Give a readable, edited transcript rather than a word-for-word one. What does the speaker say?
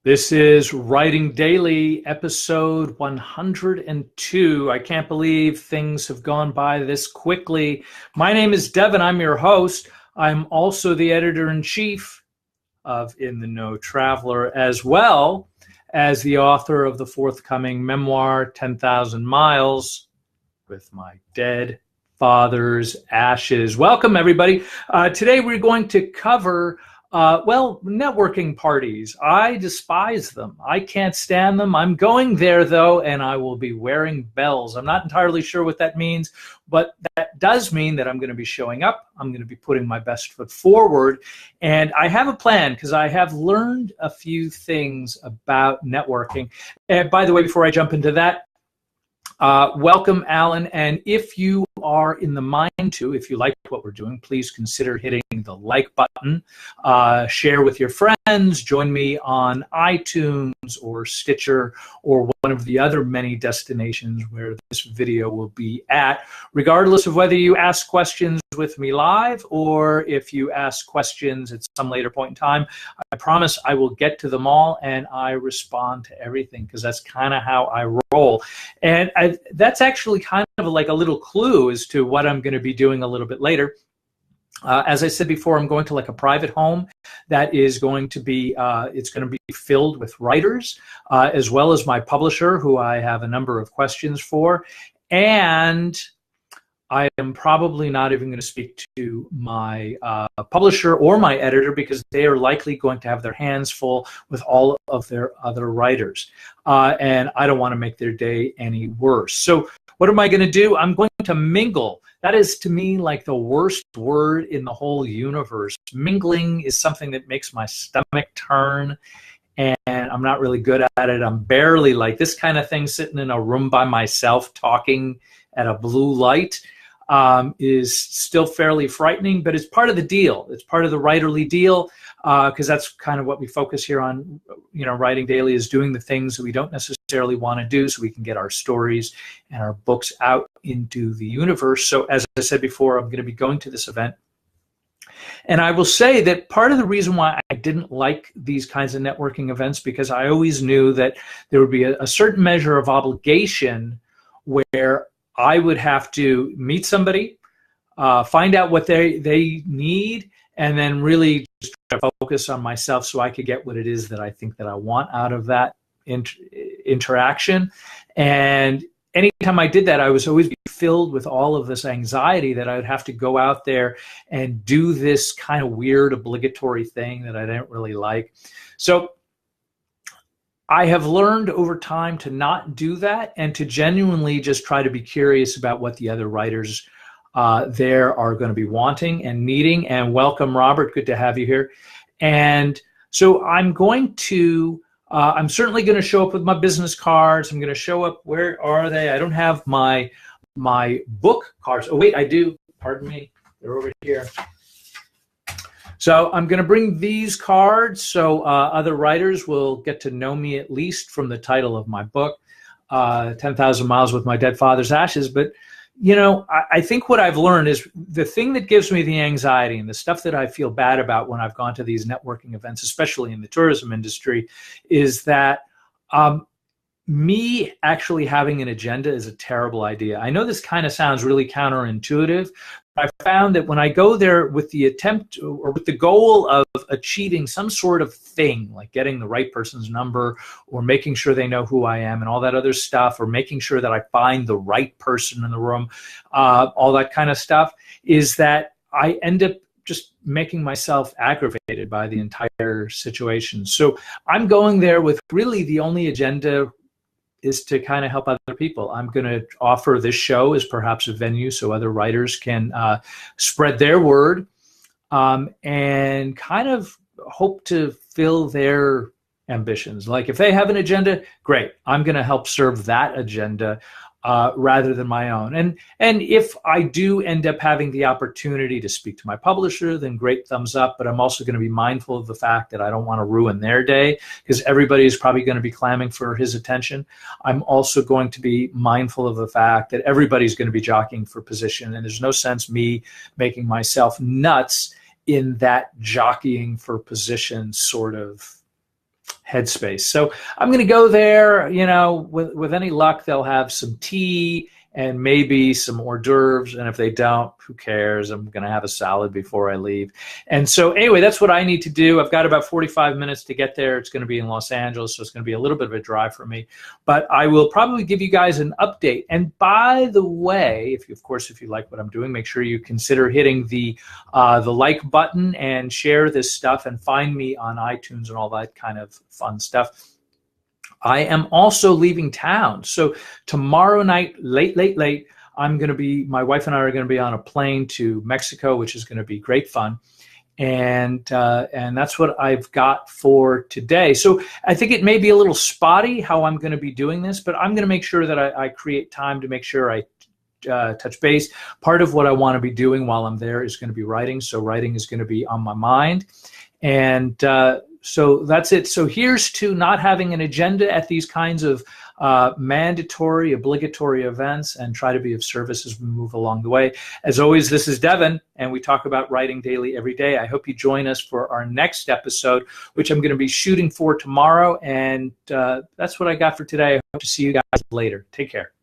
This is Writing Daily, episode 102. I can't believe things have gone by this quickly. My name is Devin. I'm your host. I'm also the editor-in-chief of In the Know Traveler, as well as the author of the forthcoming memoir, 10,000 Miles with My Dead Father's Ashes. Welcome, everybody. Today we're going to cover networking parties. I despise them. I can't stand them. I'm going there, though, and I will be wearing bells. I'm not entirely sure what that means, but that does mean that I'm going to be showing up. I'm going to be putting my best foot forward. And I have a plan because I have learned a few things about networking. And by the way, before I jump into that, welcome, Alan. And if you are in the mind to, if you like what we're doing, please consider hitting the like button, share with your friends, join me on iTunes or Stitcher or one of the other many destinations where this video will be at, regardless of whether you ask questions with me live or if you ask questions at some later point in time. I promise I will get to them all and I respond to everything because that's kind of how I roll. And that's actually kind of like a little clue as to what I'm going to be doing a little bit later. As I said before, I'm going to like a private home that is going to be, it's going to be filled with writers, as well as my publisher, who I have a number of questions for. And I am probably not even going to speak to my publisher or my editor because they are likely going to have their hands full with all of their other writers. And I don't want to make their day any worse. So what am I going to do? I'm going to mingle. That is, to me, like the worst word in the whole universe. Mingling is something that makes my stomach turn, and I'm not really good at it. I'm barely like this kind of thing, sitting in a room by myself talking at a blue light. Is still fairly frightening, but it's part of the deal. It's part of the writerly deal, because that's kind of what we focus here on, Writing Daily, is doing the things that we don't necessarily want to do so we can get our stories and our books out into the universe. So as I said before, I'm going to be going to this event. And I will say that part of the reason why I didn't like these kinds of networking events, because I always knew that there would be a certain measure of obligation where I would have to meet somebody, find out what they need, and then really just try to focus on myself so I could get what it is that I think that I want out of that interaction. And anytime I did that, I was always filled with all of this anxiety that I would have to go out there and do this kind of weird obligatory thing that I didn't really like. So I have learned over time to not do that and to genuinely just try to be curious about what the other writers there are going to be wanting and needing. And welcome, Robert. Good to have you here. And so I'm going to, I'm certainly going to show up with my business cards. I'm going to show up. Where are they? I don't have my book cards. Oh, wait, I do. Pardon me. They're over here. So I'm going to bring these cards so other writers will get to know me, at least from the title of my book, 10,000 Miles with My Dead Father's Ashes. But, I think what I've learned is the thing that gives me the anxiety and the stuff that I feel bad about when I've gone to these networking events, especially in the tourism industry, is that me actually having an agenda is a terrible idea. I know this kind of sounds really counterintuitive. I found that when I go there with the attempt or with the goal of achieving some sort of thing, like getting the right person's number or making sure they know who I am and all that other stuff, or making sure that I find the right person in the room, all that kind of stuff, is that I end up just making myself aggravated by the entire situation. So I'm going there with really the only agenda is to kind of help other people. I'm going to offer this show as perhaps a venue so other writers can spread their word and kind of hope to fill their ambitions. Like if they have an agenda, great. I'm going to help serve that agenda rather than my own. And if I do end up having the opportunity to speak to my publisher, then great, thumbs up. But I'm also going to be mindful of the fact that I don't want to ruin their day because everybody is probably going to be clamoring for his attention. I'm also going to be mindful of the fact that everybody's going to be jockeying for position, and there's no sense me making myself nuts in that jockeying for position sort of Headspace. So I'm going to go there. With any luck, they'll have some tea and maybe some hors d'oeuvres. And if they don't, who cares? I'm going to have a salad before I leave. And so anyway, that's what I need to do. I've got about 45 minutes to get there. It's going to be in Los Angeles, so it's going to be a little bit of a drive for me. But I will probably give you guys an update. And by the way, if you like what I'm doing, make sure you consider hitting the like button and share this stuff and find me on iTunes and all that kind of fun stuff. I am also leaving town. So tomorrow night, late, my wife and I are going to be on a plane to Mexico, which is going to be great fun. And that's what I've got for today. So I think it may be a little spotty how I'm going to be doing this, but I'm going to make sure that I create time to make sure I touch base. Part of what I want to be doing while I'm there is going to be writing. So writing is going to be on my mind. And so that's it. So here's to not having an agenda at these kinds of mandatory, obligatory events, and try to be of service as we move along the way. As always, this is Devin, and we talk about writing daily every day. I hope you join us for our next episode, which I'm going to be shooting for tomorrow. And that's what I got for today. I hope to see you guys later. Take care.